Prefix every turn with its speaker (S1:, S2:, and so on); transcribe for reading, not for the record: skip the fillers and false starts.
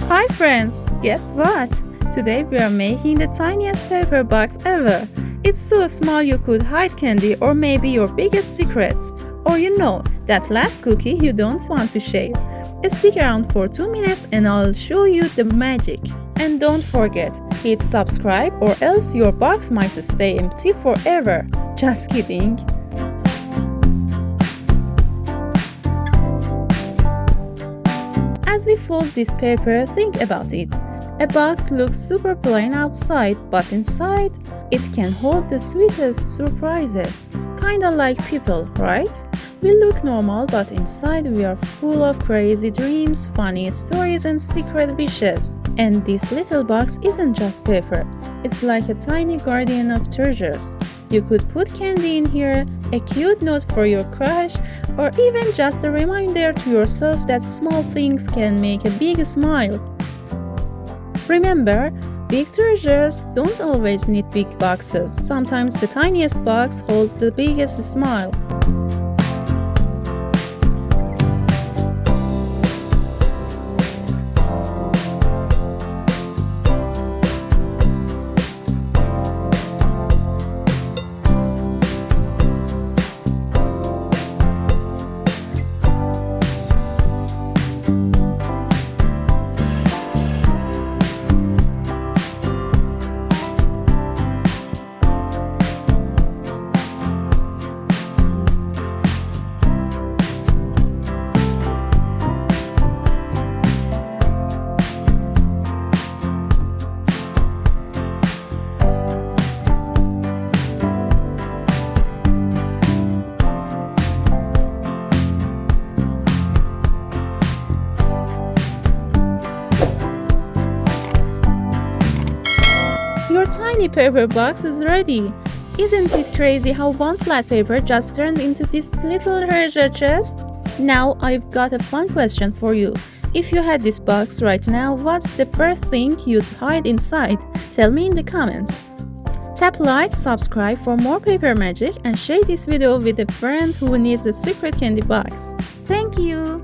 S1: Hi friends! Guess what? Today we are making the tiniest paper box ever. It's so small you could hide candy or maybe your biggest secrets. Or that last cookie you don't want to share. Stick around for 2 minutes and I'll show you the magic. And don't forget, hit subscribe or else your box might stay empty forever. Just kidding. As we fold this paper, think about it. A box looks super plain outside, but inside, it can hold the sweetest surprises. Kinda like people, right? We look normal, but inside we are full of crazy dreams, funny stories, and secret wishes. And this little box isn't just paper. It's like a tiny guardian of treasures. You could put candy in here, a cute note for your crush, or even just a reminder to yourself that small things can make a big smile. Remember, big treasures don't always need big boxes. Sometimes the tiniest box holds the biggest smile. Your tiny paper box is ready. Isn't it crazy how one flat paper just turned into this little treasure chest? Now I've got a fun question for you. If you had this box right now, what's the first thing you'd hide inside? Tell me in the comments. Tap like, subscribe for more paper magic and share this video with a friend who needs a secret candy box. Thank you!